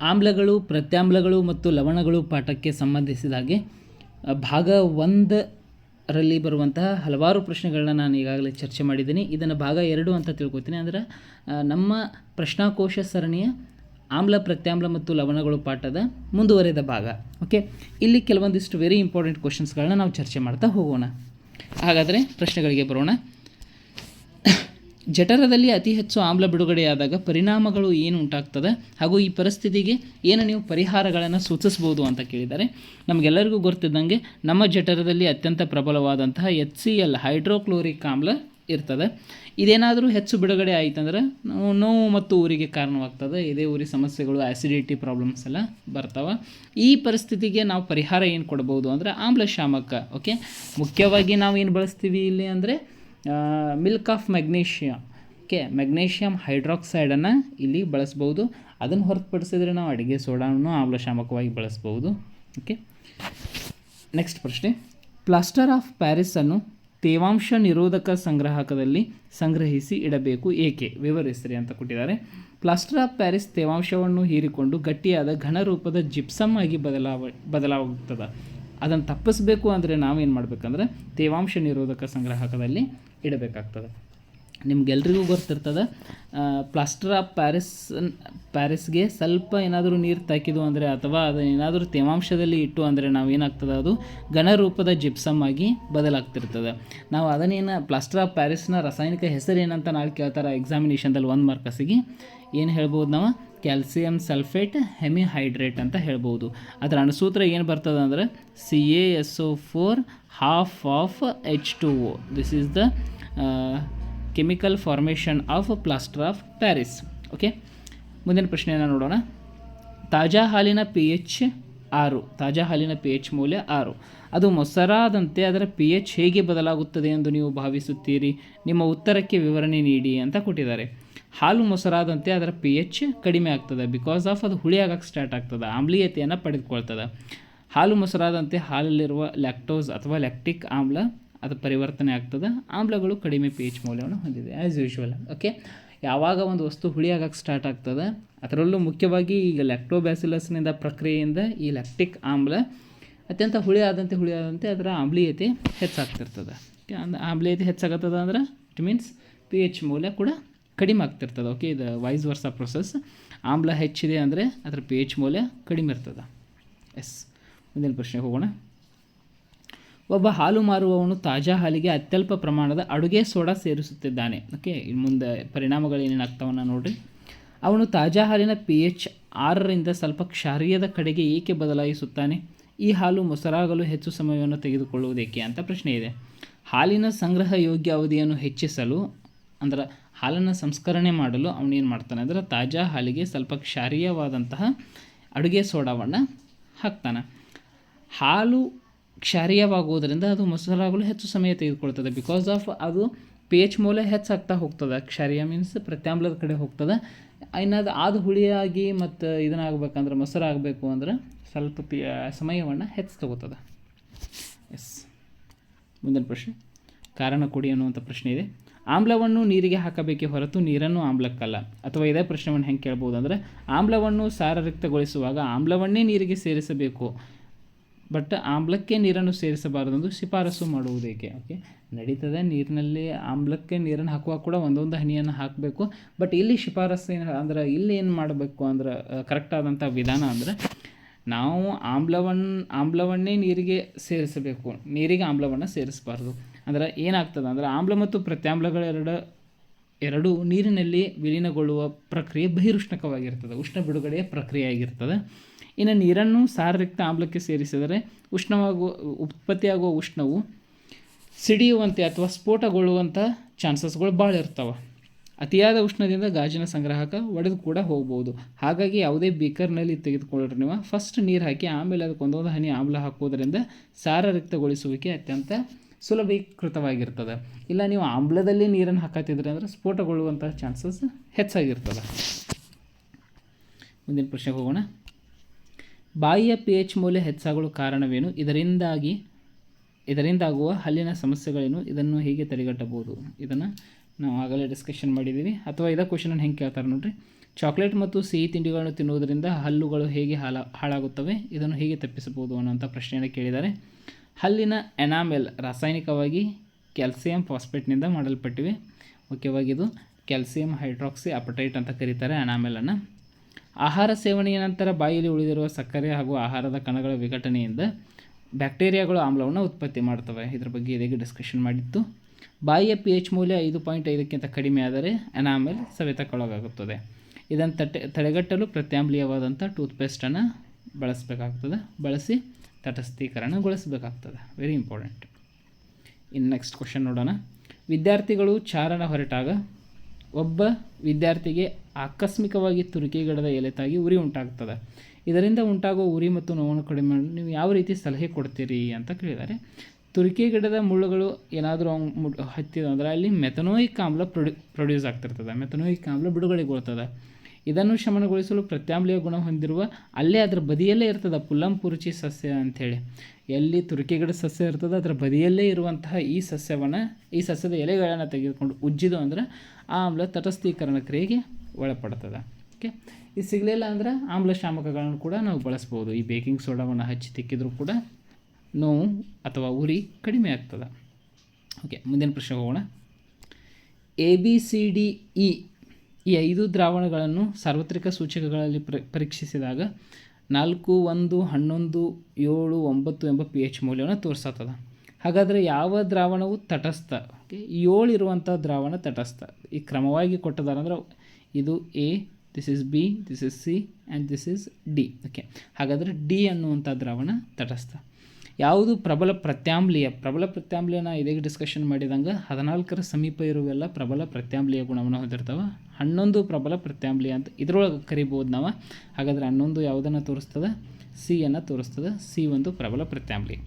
ಆಮ್ಲಗಳು, ಪ್ರತ್ಯಾಮ್ಲಗಳು ಮತ್ತು ಲವಣಗಳು ಪಾಠಕ್ಕೆ ಸಂಬಂಧಿಸಿದ ಹಾಗೆ ಭಾಗ 1ರಲ್ಲಿ ಬರುವಂತಹ ಹಲವಾರು ಪ್ರಶ್ನೆಗಳನ್ನ ನಾನು ಈಗಾಗಲೇ ಚರ್ಚೆ ಮಾಡಿದ್ದೀನಿ. ಇದನ್ನು ಭಾಗ 2 ಅಂತ ತಿಳ್ಕೊತೀನಿ. ಅಂದರೆ ನಮ್ಮ ಪ್ರಶ್ನಾಕೋಶ ಸರಣಿಯ ಆಮ್ಲ, ಪ್ರತ್ಯಾಮ್ಲ ಮತ್ತು ಲವಣಗಳು ಪಾಠದ ಮುಂದುವರೆದ ಭಾಗ. ಓಕೆ, ಇಲ್ಲಿ ಕೆಲವೊಂದಿಷ್ಟು ವೆರಿ ಇಂಪಾರ್ಟೆಂಟ್ ಕ್ವಶನ್ಸ್ಗಳನ್ನ ನಾವು ಚರ್ಚೆ ಮಾಡ್ತಾ ಹೋಗೋಣ. ಹಾಗಾದರೆ ಪ್ರಶ್ನೆಗಳಿಗೆ ಬರೋಣ. ಜಠರದಲ್ಲಿ ಅತಿ ಹೆಚ್ಚು ಆಮ್ಲ ಬಿಡುಗಡೆಯಾದಾಗ ಪರಿಣಾಮಗಳು ಏನು ಉಂಟಾಗ್ತದೆ ಹಾಗೂ ಈ ಪರಿಸ್ಥಿತಿಗೆ ಏನು ನೀವು ಪರಿಹಾರಗಳನ್ನು ಸೂಚಿಸ್ಬೋದು ಅಂತ ಕೇಳಿದ್ದಾರೆ. ನಮಗೆಲ್ಲರಿಗೂ ಗೊತ್ತಿದ್ದಂಗೆ ನಮ್ಮ ಜಠರದಲ್ಲಿ ಅತ್ಯಂತ ಪ್ರಬಲವಾದಂತಹ HCl ಹೈಡ್ರೋಕ್ಲೋರಿಕ್ ಆಮ್ಲ ಇರ್ತದೆ. ಇದೇನಾದರೂ ಹೆಚ್ಚು ಬಿಡುಗಡೆ ಆಯಿತಂದ್ರೆ ನೋವು ಮತ್ತು ಊರಿಗೆ ಕಾರಣವಾಗ್ತದೆ. ಇದೇ ಊರಿ ಸಮಸ್ಯೆಗಳು, ಆ್ಯಸಿಡಿಟಿ ಪ್ರಾಬ್ಲಮ್ಸ್ ಎಲ್ಲ ಬರ್ತಾವೆ. ಈ ಪರಿಸ್ಥಿತಿಗೆ ನಾವು ಪರಿಹಾರ ಏನು ಕೊಡ್ಬೋದು ಅಂದರೆ ಆಮ್ಲಶಾಮಕ. ಓಕೆ, ಮುಖ್ಯವಾಗಿ ನಾವು ಏನು ಬಳಸ್ತೀವಿ ಇಲ್ಲಿ ಅಂದರೆ milk of magnesium. Okay, magnesium ಹೈಡ್ರಾಕ್ಸೈಡನ್ನು ಇಲ್ಲಿ ಬಳಸ್ಬೋದು. ಅದನ್ನು ಹೊರತುಪಡಿಸಿದರೆ ನಾವು ಅಡುಗೆ ಸೋಡಾವನ್ನು ಆಮ್ಲಶಾಮಕವಾಗಿ ಬಳಸ್ಬೋದು. ಓಕೆ, ನೆಕ್ಸ್ಟ್ ಪ್ರಶ್ನೆ. ಪ್ಲಾಸ್ಟರ್ ಆಫ್ ಪ್ಯಾರಿಸನ್ನು ತೇವಾಂಶ ನಿರೋಧಕ ಸಂಗ್ರಾಹಕದಲ್ಲಿ ಸಂಗ್ರಹಿಸಿ ಇಡಬೇಕು, ಏಕೆ? ವಿವರಿಸ್ರಿ ಅಂತ ಕೊಟ್ಟಿದ್ದಾರೆ. ಪ್ಲಾಸ್ಟರ್ ಆಫ್ ಪ್ಯಾರಿಸ್ ತೇವಾಂಶವನ್ನು ಹೀರಿಕೊಂಡು ಗಟ್ಟಿಯಾದ ಘನರೂಪದ ಜಿಪ್ಸಮ್ ಆಗಿ ಬದಲಾಗುತ್ತದೆ. ಅದನ್ನು ತಪ್ಪಿಸಬೇಕು ಅಂದರೆ ನಾವೇನು ಮಾಡಬೇಕಂದ್ರೆ ತೇವಾಂಶ ನಿರೋಧಕ ಸಂಗ್ರಾಹಕದಲ್ಲಿ ಇಡಬೇಕಾಗ್ತದೆ. ನಿಮ್ಗೆಲ್ರಿಗೂ ಗೊತ್ತಿರ್ತದೆ, ಪ್ಲಾಸ್ಟರ್ ಆಫ್ ಪ್ಯಾರಿಸ್ಗೆ ಸ್ವಲ್ಪ ಏನಾದರೂ ನೀರು ತಾಕಿದು ಅಂದರೆ ಅಥವಾ ಅದನ್ನೇನಾದರೂ ತೇವಾಂಶದಲ್ಲಿ ಇಟ್ಟು ಅಂದರೆ ನಾವೇನಾಗ್ತದೆ, ಅದು ಘನರೂಪದ ಜಿಪ್ಸಮ್ ಆಗಿ ಬದಲಾಗ್ತಿರ್ತದೆ. ನಾವು ಅದನ್ನೇನು ಪ್ಲಾಸ್ಟರ್ ಆಫ್ ಪ್ಯಾರಿಸ್ನ ರಾಸಾಯನಿಕ ಹೆಸರು ಏನಂತ ನಾಳೆ ಕೇಳ್ತಾರೆ ಎಕ್ಸಾಮಿನೇಷನ್ದಲ್ಲಿ 1 ಮಾರ್ಕಸಿಗೆ. ಏನು ಹೇಳ್ಬೋದು ನಾವು? ಕ್ಯಾಲ್ಸಿಯಂ ಸಲ್ಫೇಟ್ ಹೆಮಿಹೈಡ್ರೇಟ್ ಅಂತ ಹೇಳ್ಬೋದು. ಅದರ ಅಣುಸೂತ್ರ ಏನು ಬರ್ತದೆ ಅಂದರೆ CaSO4 half of H2O. This is the chemical formation of plaster of Paris. Okay, ಮುಂದಿನ ಪ್ರಶ್ನೆಯನ್ನು ನೋಡೋಣ. ತಾಜಾ ಹಾಲಿನ pH 6. ತಾಜಾ ಹಾಲಿನ pH ಮೌಲ್ಯ 6. ಅದು ಮೊಸರಾದಂತೆ ಅದರ pH ಹೇಗೆ ಬದಲಾಗುತ್ತದೆ ಎಂದು ನೀವು ಭಾವಿಸುತ್ತೀರಿ? ನಿಮ್ಮ ಉತ್ತರಕ್ಕೆ ವಿವರಣೆ ನೀಡಿ ಅಂತ ಕೊಟ್ಟಿದ್ದಾರೆ. ಹಾಲು ಮೊಸರಾದಂತೆ ಅದರ pH ಕಡಿಮೆ ಆಗ್ತದೆ. ಬಿಕಾಸ್ ಆಫ್ ಅದು ಹುಳಿ ಆಗಕ್ಕೆ ಸ್ಟಾರ್ಟ್ ಆಗ್ತದೆ, ಆಮ್ಲೀಯತೆಯನ್ನು ಪಡೆದುಕೊಳ್ತದೆ. ಹಾಲು ಮೊಸರಾದಂತೆ ಹಾಲಲ್ಲಿರುವ ಲ್ಯಾಕ್ಟೋಸ್ ಅಥವಾ ಲ್ಯಾಕ್ಟಿಕ್ ಆಮ್ಲ ಅದು ಪರಿವರ್ತನೆ ಆಗ್ತದೆ. ಆಮ್ಲಗಳು ಕಡಿಮೆ pH ಮೌಲ್ಯವನ್ನು ಹೊಂದಿದೆ ಆ್ಯಸ್ ಯೂಶ್ವಲ್. ಓಕೆ, ಯಾವಾಗ ಒಂದು ವಸ್ತು ಹುಳಿ ಆಗಕ್ಕೆ ಸ್ಟಾರ್ಟ್ ಆಗ್ತದೆ, ಅದರಲ್ಲೂ ಮುಖ್ಯವಾಗಿ ಈಗ ಲ್ಯಾಕ್ಟೋಬ್ಯಾಸಿಲಸ್ನಿಂದ ಪ್ರಕ್ರಿಯೆಯಿಂದ ಈ ಲ್ಯಾಕ್ಟಿಕ್ ಆಮ್ಲ ಅತ್ಯಂತ ಹುಳಿ ಆದಂತೆ ಅದರ ಆಮ್ಲೀಯತೆ ಹೆಚ್ಚಾಗ್ತಿರ್ತದೆ. ಆಮ್ಲೀಯತೆ ಹೆಚ್ಚಾಗತ್ತದ ಅಂದ್ರೆ ಇಟ್ ಮೀನ್ಸ್ pH ಮೌಲ್ಯ ಕೂಡ ಕಡಿಮೆ ಆಗ್ತಿರ್ತದೆ. ಓಕೆ, ಇದು ವೈಸ್ ವರ್ಸಾ ಪ್ರೊಸೆಸ್. ಆಮ್ಲ ಹೆಚ್ಚಿದೆ ಅಂದರೆ ಅದರ pH ಮೌಲ್ಯ ಕಡಿಮೆ ಇರ್ತದೆ. ಎಸ್, ಮುಂದಿನ ಪ್ರಶ್ನೆಗೆ ಹೋಗೋಣ. ಒಬ್ಬ ಹಾಲು ಮಾರುವವನು ತಾಜಾ ಹಾಲಿಗೆ ಅತ್ಯಲ್ಪ ಪ್ರಮಾಣದ ಅಡುಗೆ ಸೋಡಾ ಸೇರಿಸುತ್ತಿದ್ದಾನೆ. ಓಕೆ, ಇನ್ನು ಮುಂದೆ ಪರಿಣಾಮಗಳು ಏನೇನಾಗ್ತಾವನ್ನ ನೋಡಿರಿ. ಅವನು ತಾಜಾ ಹಾಲಿನ pH 6ರಿಂದ ಸ್ವಲ್ಪ ಕ್ಷಾರೀಯದ ಕಡೆಗೆ ಏಕೆ ಬದಲಾಯಿಸುತ್ತಾನೆ? ಈ ಹಾಲು ಮೊಸರಾಗಲು ಹೆಚ್ಚು ಸಮಯವನ್ನು ತೆಗೆದುಕೊಳ್ಳುವುದೇಕೆ ಅಂತ ಪ್ರಶ್ನೆ ಇದೆ. ಹಾಲಿನ ಸಂಗ್ರಹ ಯೋಗ್ಯ ಅವಧಿಯನ್ನು ಹೆಚ್ಚಿಸಲು ಅಂದ್ರೆ ಹಾಲನ್ನು ಸಂಸ್ಕರಣೆ ಮಾಡಲು ಅವನೇನು ಮಾಡ್ತಾನೆ ಅಂದರೆ ತಾಜಾ ಹಾಲಿಗೆ ಸ್ವಲ್ಪ ಕ್ಷಾರೀಯವಾದಂತಹ ಅಡುಗೆ ಸೋಡಾವನ್ನು ಹಾಕ್ತಾನೆ. ಹಾಲು ಕ್ಷಾರೀಯವಾಗುವುದರಿಂದ ಅದು ಮೊಸರಾಗಲು ಹೆಚ್ಚು ಸಮಯ ತೆಗೆದುಕೊಳ್ತದೆ. ಬಿಕಾಸ್ ಆಫ್ ಅದು pH ಮೌಲ್ಯ ಹೆಚ್ಚಾಗ್ತಾ ಹೋಗ್ತದೆ. ಕ್ಷಾರೀಯ ಮೀನ್ಸ್ ಪ್ರತ್ಯಾಮ್ಲದ ಕಡೆ ಹೋಗ್ತದೆ. ಇನ್ನದು ಅದು ಹುಳಿಯಾಗಿ ಮತ್ತು ಇದನ್ನಾಗಬೇಕಂದ್ರೆ ಮೊಸರಾಗಬೇಕು ಅಂದ್ರೆ ಸ್ವಲ್ಪ ಸಮಯವನ್ನು ಹೆಚ್ಚು ತಗೋತದೆ. ಎಸ್, ಮುಂದಿನ ಪ್ರಶ್ನೆ. ಕಾರಣ ಕೊಡಿ ಅನ್ನುವಂಥ ಪ್ರಶ್ನೆ ಇದೆ. ಆಮ್ಲವನ್ನು ನೀರಿಗೆ ಹಾಕಬೇಕೇ ಹೊರತು ನೀರನ್ನು ಆಮ್ಲಕ್ಕಲ್ಲ. ಅಥವಾ ಇದೇ ಪ್ರಶ್ನೆಯನ್ನು ಹೆಂಗೆ ಕೇಳ್ಬೋದು ಅಂದರೆ ಆಮ್ಲವನ್ನು ಸಾರರಿಕ್ತಗೊಳಿಸುವಾಗ ಆಮ್ಲವನ್ನೇ ನೀರಿಗೆ ಸೇರಿಸಬೇಕು, ಬಟ್ ಆಮ್ಲಕ್ಕೆ ನೀರನ್ನು ಸೇರಿಸಬಾರದೆಂದು ಶಿಫಾರಸು ಮಾಡುವುದೇಕೆ? ಓಕೆ, ನಡೀತದೆ, ನೀರಿನಲ್ಲಿ ಆಮ್ಲಕ್ಕೆ ನೀರನ್ನು ಹಾಕುವಾಗ ಕೂಡ ಒಂದೊಂದು ಹನಿಯನ್ನು ಹಾಕಬೇಕು. ಬಟ್ ಇಲ್ಲಿ ಶಿಫಾರಸು ಅಂದ್ರೆ ಇಲ್ಲಿ ಏನು ಮಾಡಬೇಕು ಅಂದ್ರೆ ಕರೆಕ್ಟ್ ಆದಂಥ ವಿಧಾನ ಅಂದರೆ ನಾವು ಆಮ್ಲವನ್ನೇ ನೀರಿಗೆ ಸೇರಿಸಬೇಕು, ನೀರಿಗೆ ಆಮ್ಲವನ್ನು ಸೇರಿಸಬಾರ್ದು. ಅಂದರೆ ಏನಾಗ್ತದೆ ಅಂದರೆ ಆಮ್ಲ ಮತ್ತು ಪ್ರತ್ಯಾಮ್ಲಗಳೆರಡೂ ನೀರಿನಲ್ಲಿ ವಿಲೀನಗೊಳ್ಳುವ ಪ್ರಕ್ರಿಯೆ ಬಹಿರುಷ್ಣಕವಾಗಿರ್ತದೆ, ಉಷ್ಣ ಬಿಡುಗಡೆಯ ಪ್ರಕ್ರಿಯೆ ಆಗಿರ್ತದೆ. ಇನ್ನು ನೀರನ್ನು ಸಾರರಿಕ್ತ ಆಮ್ಲಕ್ಕೆ ಸೇರಿಸಿದರೆ ಉತ್ಪತ್ತಿಯಾಗುವ ಉಷ್ಣವು ಸಿಡಿಯುವಂತೆ ಅಥವಾ ಸ್ಫೋಟಗೊಳ್ಳುವಂಥ ಚಾನ್ಸಸ್ಗಳು ಭಾಳ ಇರ್ತವೆ. ಅತಿಯಾದ ಉಷ್ಣದಿಂದ ಗಾಜಿನ ಸಂಗ್ರಾಹಕ ಒಡೆದು ಕೂಡ ಹೋಗ್ಬೋದು. ಹಾಗಾಗಿ ಯಾವುದೇ ಬೀಕರ್ನಲ್ಲಿ ತೆಗೆದುಕೊಳ್ಳ್ರಿ ನೀವು ಫಸ್ಟ್ ನೀರು ಹಾಕಿ ಆಮೇಲೆ ಅದಕ್ಕೆ ಒಂದೊಂದು ಹನಿ ಆಮ್ಲ ಹಾಕೋದ್ರಿಂದ ಸಾರರಿಕ್ತಗೊಳಿಸುವಿಕೆ ಅತ್ಯಂತ ಸುಲಭೀಕೃತವಾಗಿರ್ತದೆ. ಇಲ್ಲ ನೀವು ಆಮ್ಲದಲ್ಲಿ ನೀರನ್ನು ಹಾಕತ್ತಿದ್ರೆ ಅಂದರೆ ಸ್ಫೋಟಗೊಳ್ಳುವಂಥ ಚಾನ್ಸಸ್ ಹೆಚ್ಚಾಗಿರ್ತದೆ. ಮುಂದಿನ ಪ್ರಶ್ನೆಗೆ ಹೋಗೋಣ. ಬಾಯಿಯ pH ಮೌಲ್ಯ ಹೆಚ್ಚಾಗಲು ಕಾರಣವೇನು? ಇದರಿಂದಾಗುವ ಹಲ್ಲಿನ ಸಮಸ್ಯೆಗಳೇನು? ಇದನ್ನು ಹೇಗೆ ತಡೆಗಟ್ಟಬಹುದು? ಇದನ್ನು ನಾವು ಆಗಲೇ ಡಿಸ್ಕಷನ್ ಮಾಡಿದ್ದೀವಿ. ಅಥವಾ ಇದೇ ಕ್ವಶನನ್ನು ಹೆಂಗೆ ಕೇಳ್ತಾರೆ ನೋಡಿರಿ. ಚಾಕ್ಲೇಟ್ ಮತ್ತು ಸಿಹಿ ತಿಂಡಿಗಳನ್ನು ತಿನ್ನುವುದರಿಂದ ಹಲ್ಲುಗಳು ಹೇಗೆ ಹಾಳಾಗುತ್ತವೆ, ಇದನ್ನು ಹೇಗೆ ತಪ್ಪಿಸಬಹುದು ಅನ್ನೋಂಥ ಪ್ರಶ್ನೆಯನ್ನು ಕೇಳಿದ್ದಾರೆ. ಹಲ್ಲಿನ ಎನಾಮೆಲ್ ರಾಸಾಯನಿಕವಾಗಿ ಕ್ಯಾಲ್ಸಿಯಂ ಫಾಸ್ಫೇಟ್ನಿಂದ ಮಾಡಲ್ಪಟ್ಟಿವೆ. ಮುಖ್ಯವಾಗಿ ಇದು ಕ್ಯಾಲ್ಸಿಯಂ ಹೈಡ್ರಾಕ್ಸಿ ಅಪಟೈಟ್ ಅಂತ ಕರೀತಾರೆ ಎನಾಮೆಲನ್ನು. ಆಹಾರ ಸೇವನೆಯ ನಂತರ ಬಾಯಿಯಲ್ಲಿ ಉಳಿದಿರುವ ಸಕ್ಕರೆ ಹಾಗೂ ಆಹಾರದ ಕಣಗಳ ವಿಘಟನೆಯಿಂದ ಬ್ಯಾಕ್ಟೀರಿಯಾಗಳು ಆಮ್ಲವನ್ನು ಉತ್ಪತ್ತಿ ಮಾಡ್ತವೆ. ಇದರ ಬಗ್ಗೆ ಇದೀಗ ಡಿಸ್ಕಷನ್ ಮಾಡಿತ್ತು. ಬಾಯಿಯ pH ಮೌಲ್ಯ 5.5ಕ್ಕಿಂತ ಕಡಿಮೆ ಆದರೆ ಎನಾಮೆಲ್ ಸವೆತಕ್ಕೊಳಗಾಗುತ್ತದೆ. ಇದನ್ನು ತಡೆಗಟ್ಟಲು ಪ್ರತ್ಯಾಮ್ಲೀಯವಾದಂಥ ಟೂತ್ಪೇಸ್ಟನ್ನು ಬಳಸಿ ತಟಸ್ಥೀಕರಣಗೊಳಿಸಬೇಕಾಗ್ತದೆ. Very important. ಇನ್ನು ನೆಕ್ಸ್ಟ್ ಕ್ವಶನ್ ನೋಡೋಣ. ವಿದ್ಯಾರ್ಥಿಗಳು ಚಾರಣ ಹೊರಟಾಗ ಒಬ್ಬ ವಿದ್ಯಾರ್ಥಿಗೆ ಆಕಸ್ಮಿಕವಾಗಿ ತುರಿಕೆಗಡದ ಎಲೆ ತಾಗಿ ಉರಿ ಉಂಟಾಗ್ತದೆ. ಇದರಿಂದ ಉಂಟಾಗುವ ಉರಿ ಮತ್ತು ನೋವನ್ನು ಕಡಿಮೆ ಮಾಡಲು ನೀವು ಯಾವ ರೀತಿ ಸಲಹೆ ಕೊಡ್ತೀರಿ ಅಂತ ಕೇಳಿದ್ದಾರೆ. ತುರಿಕೆಗಡದ ಮುಳ್ಳುಗಳು ಏನಾದರೂ ಹತ್ತಿದ ಅಂದರೆ ಅಲ್ಲಿ ಮೆಥನೋಯಿಕ್ ಆಮ್ಲ ಪ್ರೊಡ್ಯೂಸ್ ಆಗ್ತಿರ್ತದೆ, ಮೆಥನೋಯಿಕ್ ಆಮ್ಲ ಬಿಡುಗಡೆಗೊಳ್ತದೆ. ಇದನ್ನು ಶಮನಗೊಳಿಸಲು ಪ್ರತ್ಯಾಮ್ಲೀಯ ಗುಣ ಹೊಂದಿರುವ ಅಲ್ಲೇ ಅದರ ಬದಿಯಲ್ಲೇ ಇರ್ತದೆ ಪುಲ್ಲಂಪುರುಚಿ ಸಸ್ಯ ಅಂಥೇಳಿ. ಎಲ್ಲಿ ತುರಿಕೆಗಡ ಸಸ್ಯ ಇರ್ತದೆ ಅದರ ಬದಿಯಲ್ಲೇ ಇರುವಂತಹ ಈ ಸಸ್ಯದ ಎಲೆಗಳನ್ನು ತೆಗೆದುಕೊಂಡು ಉಜ್ಜಿದು ಅಂದ್ರೆ ಆ ಆಮ್ಲ ತಟಸ್ಥೀಕರಣ ಕ್ರಿಯೆಗೆ ಒಳಪಡ್ತದೆ. ಓಕೆ, ಇದು ಸಿಗಲಿಲ್ಲ ಅಂದ್ರೆ ಆಮ್ಲ ಶಾಮಕಗಳನ್ನು ಕೂಡ ನಾವು ಬಳಸ್ಬೋದು. ಈ ಬೇಕಿಂಗ್ ಸೋಡಾವನ್ನು ಹಚ್ಚಿ ತಿಕ್ಕಿದ್ರೂ ಕೂಡ ನೋವು ಅಥವಾ ಉರಿ ಕಡಿಮೆ ಆಗ್ತದೆ. ಓಕೆ, ಮುಂದಿನ ಪ್ರಶ್ನೆ ಹೋಗೋಣ. ABCDE ಈ 5 ದ್ರಾವಣಗಳನ್ನು ಸಾರ್ವತ್ರಿಕ ಸೂಚಕಗಳಲ್ಲಿ ಪರೀಕ್ಷಿಸಿದಾಗ 4, 1, 11, 7, 9 ಎಂಬ pH ಮೌಲ್ಯವನ್ನು ತೋರಿಸ್ತದೆ. ಹಾಗಾದರೆ ಯಾವ ದ್ರಾವಣವು ತಟಸ್ಥ? ಓಕೆ, 7 ಇರುವಂಥ ದ್ರಾವಣ ತಟಸ್ಥ. ಈ ಕ್ರಮವಾಗಿ ಕೊಟ್ಟದಾರೆ ಅಂದರೆ ಇದು A, this is B, this is C and this is D. Okay, ಹಾಗಾದರೆ D ಅನ್ನುವಂಥ ದ್ರಾವಣ ತಟಸ್ಥ. ಯಾವುದು ಪ್ರಬಲ ಪ್ರತ್ಯಾಮ್ಲೀಯನ ಇದೀಗ ಡಿಸ್ಕಷನ್ ಮಾಡಿದಂಗೆ 14ರ ಸಮೀಪ ಇರುವೆಲ್ಲ ಪ್ರಬಲ ಪ್ರತ್ಯಾಮ್ಲೀಯ ಗುಣವನ್ನು ಹೊಂದಿರ್ತವೆ. 11 ಪ್ರಬಲ ಪ್ರತ್ಯಾಮ್ಲೀಯ ಅಂತ ಇದರೊಳಗೆ ಕರಿಬೋದು ನಾವು. ಹಾಗಾದರೆ 11 ಯಾವುದನ್ನು ತೋರಿಸ್ತದೆ? C-ಯನ್ನು ತೋರಿಸ್ತದೆ. C ಒಂದು ಪ್ರಬಲ ಪ್ರತ್ಯಾಮ್ಲೀಯ.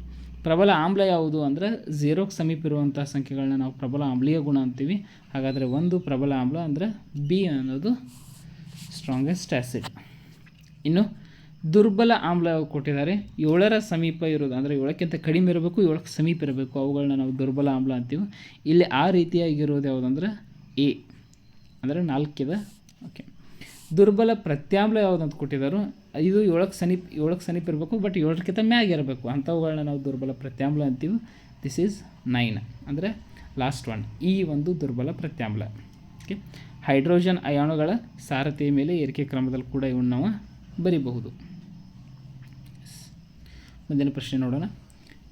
ಪ್ರಬಲ ಆಮ್ಲ ಯಾವುದು ಅಂದರೆ 0ಕ್ಕೆ ಸಮೀಪ ಇರುವಂಥ ಸಂಖ್ಯೆಗಳನ್ನ ನಾವು ಪ್ರಬಲ ಆಮ್ಲೀಯ ಗುಣ ಅಂತೀವಿ. ಹಾಗಾದರೆ 1 ಪ್ರಬಲ ಆಮ್ಲ ಅಂದರೆ B ಅನ್ನೋದು ಸ್ಟ್ರಾಂಗೆಸ್ಟ್ ಆ್ಯಸಿಡ್. ಇನ್ನು ದುರ್ಬಲ ಆಮ್ಲ ಕೊಟ್ಟಿದ್ದಾರೆ. 7ರ ಸಮೀಪ ಇರೋದು ಅಂದರೆ 7ಕ್ಕಿಂತ ಕಡಿಮೆ ಇರಬೇಕು, 7ಕ್ಕೆ ಸಮೀಪ ಇರಬೇಕು, ಅವುಗಳನ್ನ ನಾವು ದುರ್ಬಲ ಆಮ್ಲ ಅಂತೀವಿ. ಇಲ್ಲಿ ಆ ರೀತಿಯಾಗಿರೋದು ಯಾವುದಂದ್ರೆ A ಅಂದರೆ 4 ಇದೆ. ಓಕೆ, ದುರ್ಬಲ ಪ್ರತ್ಯಾಮ್ಲ ಯಾವುದಂತ ಕೊಟ್ಟಿದ್ದಾರೋ ಇದು 7ಕ್ಕೆ ಸಮೀಪ ಇರಬೇಕು, ಬಟ್ 7ಕ್ಕಿಂತ ಮ್ಯಾಗ ಇರಬೇಕು, ಅಂಥವುಗಳನ್ನ ನಾವು ದುರ್ಬಲ ಪ್ರತ್ಯಾಮ್ಲ ಅಂತೀವಿ. ದಿಸ್ ಈಸ್ 9 ಅಂದರೆ ಲಾಸ್ಟ್ ಒನ್. ಈ ಒಂದು ದುರ್ಬಲ ಪ್ರತ್ಯಾಮ್ಲ. ಓಕೆ, ಹೈಡ್ರೋಜನ್ ಅಯಾನುಗಳ ಸಾರಥಿಯ ಮೇಲೆ ಏರಿಕೆ ಕ್ರಮದಲ್ಲಿ ಕೂಡ ಇವನ್ನ ನಾವು ಬರಿಬಹುದು. ಮುಂದಿನ ಪ್ರಶ್ನೆ ನೋಡೋಣ.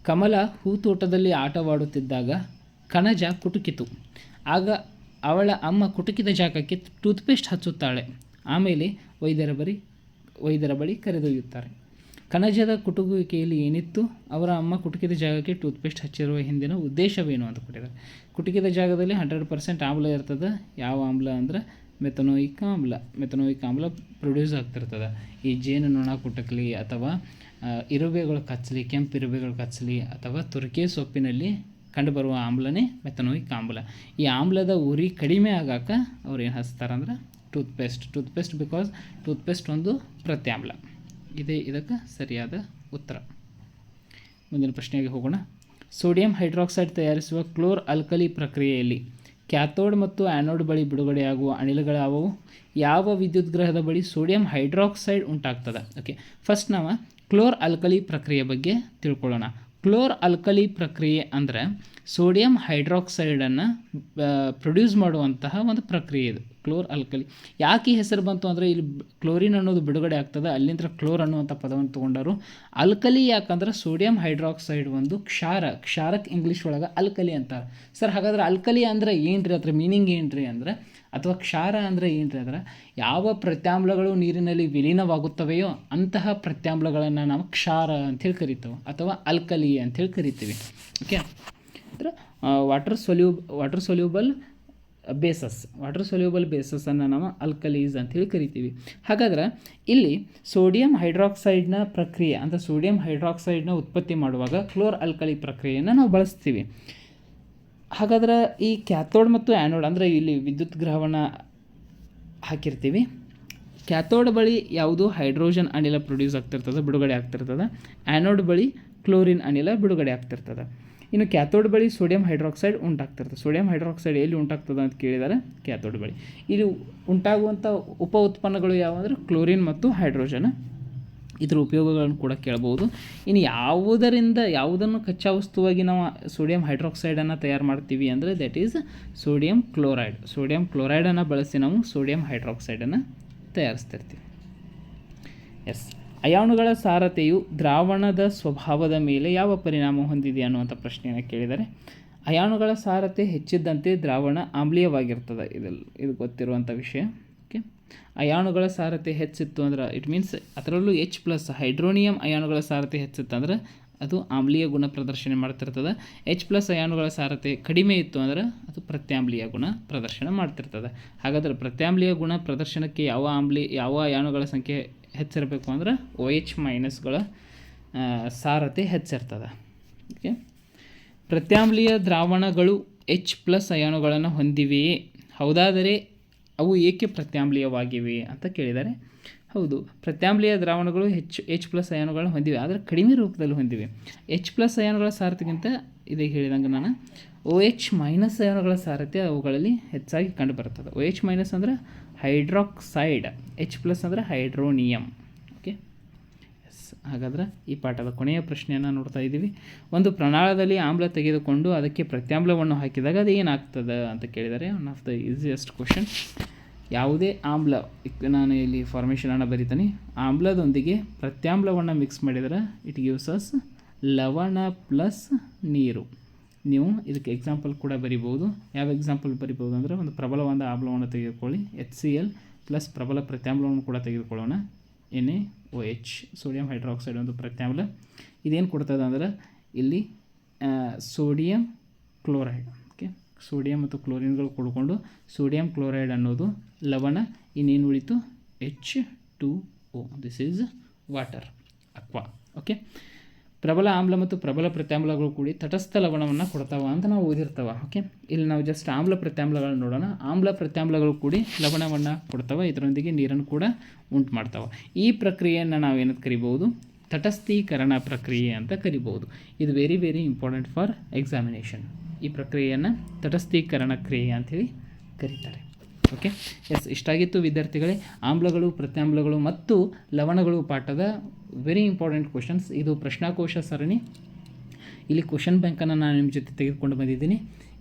ಕಮಲ ಹೂತೋಟದಲ್ಲಿ ಆಟವಾಡುತ್ತಿದ್ದಾಗ ಕಣಜ ಕುಟುಕಿತು. ಆಗ ಅವಳ ಅಮ್ಮ ಕುಟುಕಿದ ಜಾಗಕ್ಕೆ ಟೂತ್ಪೇಸ್ಟ್ ಹಚ್ಚುತ್ತಾಳೆ. ಆಮೇಲೆ ವೈದ್ಯರ ಬಳಿ ಕರೆದೊಯ್ಯುತ್ತಾರೆ. ಕಣಜದ ಕುಟುಕುವಿಕೆಯಲ್ಲಿ ಏನಿತ್ತು? ಅವರ ಅಮ್ಮ ಕುಟುಕಿದ ಜಾಗಕ್ಕೆ ಟೂತ್ಪೇಸ್ಟ್ ಹಚ್ಚಿರುವ ಹಿಂದಿನ ಉದ್ದೇಶವೇನು ಅಂತ ಕೊಟ್ಟಿದ್ದಾರೆ. ಕುಟುಕಿದ ಜಾಗದಲ್ಲಿ 100% ಆಮ್ಲ ಇರ್ತದೆ. ಯಾವ ಆಮ್ಲ ಅಂದರೆ ಮೆಥನೋಯಿಕ್ ಆಮ್ಲ ಪ್ರೊಡ್ಯೂಸ್ ಆಗ್ತಿರ್ತದೆ. ಈ ಜೇನುನೊಣ ಕುಟಕಲಿ ಅಥವಾ ಇರುವೆಗಳು ಕಚ್ಚಲಿ, ಕೆಂಪು ಇರುವೆಗಳು ಕಚ್ಚಲಿ ಅಥವಾ ತುರಿಕೆ ಸೊಪ್ಪಿನಲ್ಲಿ ಕಂಡುಬರುವ ಆಮ್ಲನೇ ಮೆಥನೋಯಿಕ್ ಆಮ್ಲ. ಈ ಆಮ್ಲದ ಉರಿ ಕಡಿಮೆ ಆಗಾಕ ಅವ್ರು ಏನು ಹಚ್ತಾರೆ ಅಂದ್ರೆ ಟೂತ್ಪೇಸ್ಟ್ ಬಿಕಾಸ್ ಟೂತ್ಪೇಸ್ಟ್ ಒಂದು ಪ್ರತ್ಯಾಮ್ಲ. ಇದಕ್ಕೆ ಸರಿಯಾದ ಉತ್ತರ. ಮುಂದಿನ ಪ್ರಶ್ನೆಗೆ ಹೋಗೋಣ. ಸೋಡಿಯಂ ಹೈಡ್ರಾಕ್ಸೈಡ್ ತಯಾರಿಸುವ ಕ್ಲೋರ್ ಆಲ್ಕಲಿ ಪ್ರಕ್ರಿಯೆಯಲ್ಲಿ ಕ್ಯಾಥೋಡ್ ಮತ್ತು ಆ್ಯನೋಡ್ ಬಳಿ ಬಿಡುಗಡೆಯಾಗುವ ಅನಿಲಗಳಾವವು? ಯಾವ ವಿದ್ಯುತ್ ಗ್ರಹದ ಬಳಿ ಸೋಡಿಯಂ ಹೈಡ್ರಾಕ್ಸೈಡ್ ಉಂಟಾಗ್ತದೆ? ಓಕೆ, ಫಸ್ಟ್ ನಾವು ಕ್ಲೋರ್ ಆಲ್ಕಲಿ ಪ್ರಕ್ರಿಯೆ ಬಗ್ಗೆ ತಿಳ್ಕೊಳ್ಳೋಣ. ಕ್ಲೋರ್ ಆಲ್ಕಲಿ ಪ್ರಕ್ರಿಯೆ ಅಂದರೆ ಸೋಡಿಯಂ ಹೈಡ್ರಾಕ್ಸೈಡನ್ನು ಪ್ರೊಡ್ಯೂಸ್ ಮಾಡುವಂತಹ ಒಂದು ಪ್ರಕ್ರಿಯೆ ಇದು ಕ್ಲೋರ್ ಆಲ್ಕಲಿ. ಯಾಕೆ ಈ ಹೆಸರು ಬಂತು ಅಂದರೆ ಇಲ್ಲಿ ಕ್ಲೋರಿನ್ ಅನ್ನೋದು ಬಿಡುಗಡೆ ಆಗ್ತದೆ, ಅಲ್ಲಿಂದ ಕ್ಲೋರ್ ಅನ್ನುವಂಥ ಪದವನ್ನು ತೊಗೊಂಡರು. ಆಲ್ಕಲಿ ಯಾಕಂದ್ರೆ ಸೋಡಿಯಂ ಹೈಡ್ರಾಕ್ಸೈಡ್ ಒಂದು ಕ್ಷಾರಕ್ಕೆ ಇಂಗ್ಲೀಷ್ ಒಳಗೆ ಆಲ್ಕಲಿ ಅಂತಾರೆ. ಸರ್ ಹಾಗಾದ್ರೆ ಆಲ್ಕಲಿ ಅಂದರೆ ಏನು ರೀ, ಅದ್ರ ಮೀನಿಂಗ್ ಏನು ರೀ ಅಂದರೆ, ಅಥವಾ ಕ್ಷಾರ ಅಂದರೆ ಏನು ರೀ ಅಂದರೆ ಯಾವ ಪ್ರತ್ಯಾಮ್ಲಗಳು ನೀರಿನಲ್ಲಿ ವಿಲೀನವಾಗುತ್ತವೆಯೋ ಅಂತಹ ಪ್ರತ್ಯಾಮ್ಲಗಳನ್ನು ನಾವು ಕ್ಷಾರ ಅಂಥೇಳಿ ಕರಿತೇವೆ ಅಥವಾ ಆಲ್ಕಲಿ ಅಂಥೇಳಿ ಕರಿತೀವಿ. ಓಕೆ, ಅಂದರೆ ವಾಟರ್ ಸೊಲ್ಯೂಬಲ್ ಬೇಸಸ್ಸನ್ನು ನಾವು ಆಲ್ಕಲೀಸ್ ಅಂಥೇಳಿ ಕರಿತೀವಿ. ಹಾಗಾದ್ರೆ ಇಲ್ಲಿ ಸೋಡಿಯಂ ಹೈಡ್ರಾಕ್ಸೈಡ್ನ ಪ್ರಕ್ರಿಯೆ ಅಂದರೆ ಸೋಡಿಯಂ ಹೈಡ್ರಾಕ್ಸೈಡ್ನ ಉತ್ಪತ್ತಿ ಮಾಡುವಾಗ ಕ್ಲೋರ್ ಆಲ್ಕಲಿ ಪ್ರಕ್ರಿಯೆಯನ್ನು ನಾವು ಬಳಸ್ತೀವಿ. ಹಾಗಾದ್ರೆ ಈ ಕ್ಯಾಥೋಡ್ ಮತ್ತು ಆ್ಯನೋಡ್ ಅಂದರೆ ಇಲ್ಲಿ ವಿದ್ಯುತ್ ಗ್ರಹವನ್ನು ಹಾಕಿರ್ತೀವಿ. ಕ್ಯಾಥೋಡ್ ಬಳಿ ಯಾವುದು ಹೈಡ್ರೋಜನ್ ಅನಿಲ ಬಿಡುಗಡೆ ಆಗ್ತಿರ್ತದೆ. ಆ್ಯನೋಡ್ ಬಳಿ ಕ್ಲೋರಿನ್ ಅನಿಲ ಬಿಡುಗಡೆ ಆಗ್ತಿರ್ತದೆ. ಇನ್ನು ಕ್ಯಾಥೋಡ್ ಬಳಿ ಸೋಡಿಯಂ ಹೈಡ್ರಾಕ್ಸೈಡ್ ಉಂಟಾಗ್ತಿರ್ತದೆ. ಸೋಡಿಯಂ ಹೈಡ್ರಾಕ್ಸೈಡ್ ಎಲ್ಲಿ ಉಂಟಾಗ್ತದೆ ಅಂತ ಕೇಳಿದರೆ ಕ್ಯಾಥೋಡ್ ಬಳಿ. ಇಲ್ಲಿ ಉಂಟಾಗುವಂಥ ಉಪ ಉತ್ಪನ್ನಗಳು ಯಾವುವಂದ್ರೆ ಕ್ಲೋರಿನ್ ಮತ್ತು ಹೈಡ್ರೋಜನ್. ಇದರ ಉಪಯೋಗಗಳನ್ನು ಕೂಡ ಕೇಳಬಹುದು. ಇನ್ನು ಯಾವುದನ್ನು ಕಚ್ಚಾ ವಸ್ತುವಾಗಿ ನಾವು ಸೋಡಿಯಂ ಹೈಡ್ರಾಕ್ಸೈಡನ್ನು ತಯಾರು ಮಾಡ್ತೀವಿ ಅಂದರೆ that is sodium chloride. Sodium ಕ್ಲೋರೈಡನ್ನು ಬಳಸಿ ನಾವು ಸೋಡಿಯಂ ಹೈಡ್ರಾಕ್ಸೈಡನ್ನು ತಯಾರಿಸ್ತಿರ್ತೀವಿ. ಎಸ್, ಅಯಾನುಗಳ ಸಾರತೆಯು ದ್ರಾವಣದ ಸ್ವಭಾವದ ಮೇಲೆ ಯಾವ ಪರಿಣಾಮ ಹೊಂದಿದೆ ಅನ್ನುವಂಥ ಪ್ರಶ್ನೆಯನ್ನು ಕೇಳಿದರೆ, ಅಯಾನುಗಳ ಸಾರತೆ ಹೆಚ್ಚಿದ್ದಂತೆ ದ್ರಾವಣ ಆಮ್ಲೀಯವಾಗಿರ್ತದೆ. ಇದು ಗೊತ್ತಿರುವಂಥ ವಿಷಯ. ಓಕೆ, ಅಯಾನುಗಳ ಸಾರತೆ ಹೆಚ್ಚಿತ್ತು ಅಂದ್ರೆ ಇಟ್ ಮೀನ್ಸ್ ಅದರಲ್ಲೂ H+ ಹೈಡ್ರೋನಿಯಂ ಅಯಾನುಗಳ ಸಾರತೆ ಹೆಚ್ಚಿತ್ತು ಅಂದ್ರೆ ಅದು ಆಮ್ಲೀಯ ಗುಣ ಪ್ರದರ್ಶನ ಮಾಡ್ತಿರ್ತದೆ. H+ ಅಯಾನುಗಳ ಸಾರತೆ ಕಡಿಮೆ ಇತ್ತು ಅಂದ್ರೆ ಅದು ಪ್ರತ್ಯಾಮ್ಲೀಯ ಗುಣ ಪ್ರದರ್ಶನ ಮಾಡ್ತಿರ್ತದೆ. ಹಾಗಾದರೆ ಪ್ರತ್ಯಾಮ್ಲೀಯ ಗುಣ ಪ್ರದರ್ಶನಕ್ಕೆ ಯಾವ ಅಯಾನುಗಳ ಸಂಖ್ಯೆ ಹೆಚ್ಚಿರಬೇಕು ಅಂದ್ರೆ OH- ಸಾರತೆ ಹೆಚ್ಚಿರ್ತದೆ. Okay, ಪ್ರತ್ಯಾಮ್ಲೀಯ ದ್ರಾವಣಗಳು H+ ಅಯಾನುಗಳನ್ನು ಹೊಂದಿವೆಯೇ? ಹೌದಾದರೆ ಅವು ಏಕೆ ಪ್ರತ್ಯಾಮ್ಲೀಯವಾಗಿವೆ ಅಂತ ಕೇಳಿದರೆ, ಹೌದು, ಪ್ರತ್ಯಾಮ್ಲೀಯ ದ್ರಾವಣಗಳು H+ ಅಯಾನುಗಳನ್ನು ಹೊಂದಿವೆ, ಆದರೆ ಕಡಿಮೆ ರೂಪದಲ್ಲಿ ಹೊಂದಿವೆ. H+ ಅಯಾನುಗಳ ಸಾರತೆಗಿಂತ ಇದೇ ಹೇಳಿದಂಗೆ ನಾನು OH- ಅಯಾನುಗಳ ಸಾರತೆ ಅವುಗಳಲ್ಲಿ ಹೆಚ್ಚಾಗಿ ಕಂಡುಬರುತ್ತದೆ. OH- ಅಂದರೆ ಹೈಡ್ರಾಕ್ಸೈಡ್, H+ ಅಂದರೆ ಹೈಡ್ರೋನಿಯಂ. ಓಕೆ, ಎಸ್, ಹಾಗಾದರೆ ಈ ಪಾಠದ ಕೊನೆಯ ಪ್ರಶ್ನೆಯನ್ನು ನೋಡ್ತಾ ಇದ್ದೀವಿ. ಒಂದು ಪ್ರಮಾಣದಲ್ಲಿ ಆಮ್ಲ ತೆಗೆದುಕೊಂಡು ಅದಕ್ಕೆ ಪ್ರತ್ಯಾಮ್ಲವನ್ನು ಹಾಕಿದಾಗ ಅದು ಏನಾಗ್ತದೆ ಅಂತ ಕೇಳಿದರೆ, one of the easiest question. ಯಾವುದೇ ಆಮ್ಲ, ನಾನು ಇಲ್ಲಿ ಫಾರ್ಮೇಷನನ್ನು ಬರಿತೀನಿ, ಆಮ್ಲದೊಂದಿಗೆ ಪ್ರತ್ಯಾಮ್ಲವನ್ನು ಮಿಕ್ಸ್ ಮಾಡಿದರೆ ಇಟ್ ಗಿವ್ಸ್ ಅಸ್ ಲವಣ ಪ್ಲಸ್ ನೀರು. ನೀವು ಇದಕ್ಕೆ ಎಕ್ಸಾಂಪಲ್ ಕೂಡ ಬರಿಬೋದು. ಯಾವ ಎಕ್ಸಾಂಪಲ್ ಬರಿಬೋದು ಅಂದರೆ, ಒಂದು ಪ್ರಬಲವಾದ ಆಮ್ಲವನ್ನು ತೆಗೆದುಕೊಳ್ಳಿ, HCl ಪ್ಲಸ್ ಪ್ರಬಲ ಪ್ರತ್ಯಾಮ್ಲವನ್ನು ಕೂಡ ತೆಗೆದುಕೊಳ್ಳೋಣ, NaOH, ಸೋಡಿಯಂ ಹೈಡ್ರಾಕ್ಸೈಡ್ ಒಂದು ಪ್ರತ್ಯಾಮ್ಲ. ಇದೇನು ಕೊಡ್ತದೆ ಅಂದರೆ ಇಲ್ಲಿ ಸೋಡಿಯಂ ಕ್ಲೋರೈಡ್. ಓಕೆ, ಸೋಡಿಯಂ ಮತ್ತು ಕ್ಲೋರಿನ್ಗಳು ಕೂಡಿಕೊಂಡು ಸೋಡಿಯಂ ಕ್ಲೋರೈಡ್ ಅನ್ನೋದು ಲವಣ. ಇನ್ನೇನು ಉಳಿತು H2O, this is water, aqua. Okay, ಪ್ರಬಲ ಆಮ್ಲ ಮತ್ತು ಪ್ರಬಲ ಪ್ರತ್ಯಾಮ್ಲಗಳು ಕೂಡಿ ತಟಸ್ಥ ಲವಣವನ್ನು ಕೊಡ್ತಾವ ಅಂತ ನಾವು ಓದಿರ್ತಾವೆ. ಓಕೆ, ಇಲ್ಲಿ ನಾವು ಜಸ್ಟ್ ಆಮ್ಲ ಪ್ರತ್ಯಾಮ್ಲಗಳನ್ನು ನೋಡೋಣ. ಆಮ್ಲ ಪ್ರತ್ಯಾಮ್ಲಗಳು ಕೂಡಿ ಲವಣವನ್ನು ಕೊಡ್ತಾವೆ, ಇದರೊಂದಿಗೆ ನೀರನ್ನು ಕೂಡ ಉಂಟು ಮಾಡ್ತಾವೆ. ಈ ಪ್ರಕ್ರಿಯೆಯನ್ನು ನಾವೇನಂತ ಕರಿಬೋದು? ತಟಸ್ಥೀಕರಣ ಪ್ರಕ್ರಿಯೆ ಅಂತ ಕರಿಬೋದು. ಇದು very very important for examination. ಈ ಪ್ರಕ್ರಿಯೆಯನ್ನು ತಟಸ್ಥೀಕರಣ ಕ್ರಿಯೆ ಅಂಥೇಳಿ ಕರೀತಾರೆ. ಓಕೆ, ಎಸ್, ಇಷ್ಟಾಗಿತ್ತು ವಿದ್ಯಾರ್ಥಿಗಳೇ ಆಮ್ಲಗಳು, ಪ್ರತ್ಯಾಮ್ಲಗಳು ಮತ್ತು ಲವಣಗಳು ಪಾಠದ ವೆರಿ ಇಂಪಾರ್ಟೆಂಟ್ ಕ್ವಶನ್ಸ್. ಇದು ಪ್ರಶ್ನಾಕೋಶ ಸರಣಿ. ಇಲ್ಲಿ ಕ್ವಶನ್ ಬ್ಯಾಂಕನ್ನು ನಾನು ನಿಮ್ಮ ಜೊತೆ ತೆಗೆದುಕೊಂಡು ಬಂದಿದ್ದೀನಿ.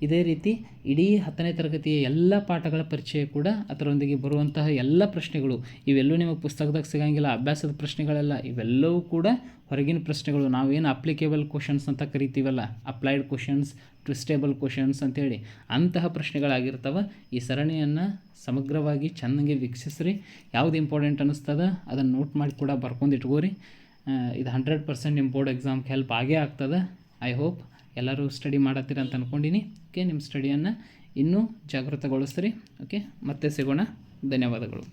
ಇದೇ ರೀತಿ ಇಡೀ 10ನೇ ತರಗತಿಯ ಎಲ್ಲ ಪಾಠಗಳ ಪರಿಚಯ ಕೂಡ, ಅದರೊಂದಿಗೆ ಬರುವಂತಹ ಎಲ್ಲ ಪ್ರಶ್ನೆಗಳು, ಇವೆಲ್ಲವೂ ನಿಮಗೆ ಪುಸ್ತಕದಾಗ ಸಿಗೋಂಗಿಲ್ಲ, ಅಭ್ಯಾಸದ ಪ್ರಶ್ನೆಗಳೆಲ್ಲ, ಇವೆಲ್ಲವೂ ಕೂಡ ಹೊರಗಿನ ಪ್ರಶ್ನೆಗಳು. ನಾವೇನು ಅಪ್ಲಿಕೇಬಲ್ ಕ್ವಶನ್ಸ್ ಅಂತ ಕರಿತೀವಲ್ಲ, ಅಪ್ಲೈಡ್ ಕ್ವಶನ್ಸ್, ಟ್ವಿಸ್ಟೇಬಲ್ ಕ್ವಶನ್ಸ್ ಅಂತೇಳಿ, ಅಂತಹ ಪ್ರಶ್ನೆಗಳಾಗಿರ್ತವೆ. ಈ ಸರಣಿಯನ್ನು ಸಮಗ್ರವಾಗಿ ಚೆನ್ನಾಗಿ ವೀಕ್ಷಿಸ್ರಿ. ಯಾವುದು ಇಂಪಾರ್ಟೆಂಟ್ ಅನ್ನಿಸ್ತದೆ ಅದನ್ನು ನೋಟ್ ಮಾಡಿ ಕೂಡ ಬರ್ಕೊಂಡು ಇಟ್ಕೋರಿ. ಇದು 100% ನಿಮ್ಮ ಬೋರ್ಡ್ ಎಕ್ಸಾಮ್ಗೆ ಹೆಲ್ಪ್ ಆಗೇ ಆಗ್ತದೆ. ಐ ಹೋಪ್ ಎಲ್ಲರೂ ಸ್ಟಡಿ ಮಾಡತ್ತೀರ ಅಂತ ಅಂದ್ಕೊಂಡಿನಿ. ಓಕೆ, ನಿಮ್ಮ ಸ್ಟಡಿಯನ್ನು ಇನ್ನೂ ಜಾಗೃತಗೊಳಿಸ್ರಿ. ಓಕೆ, ಮತ್ತೆ ಸಿಗೋಣ. ಧನ್ಯವಾದಗಳು.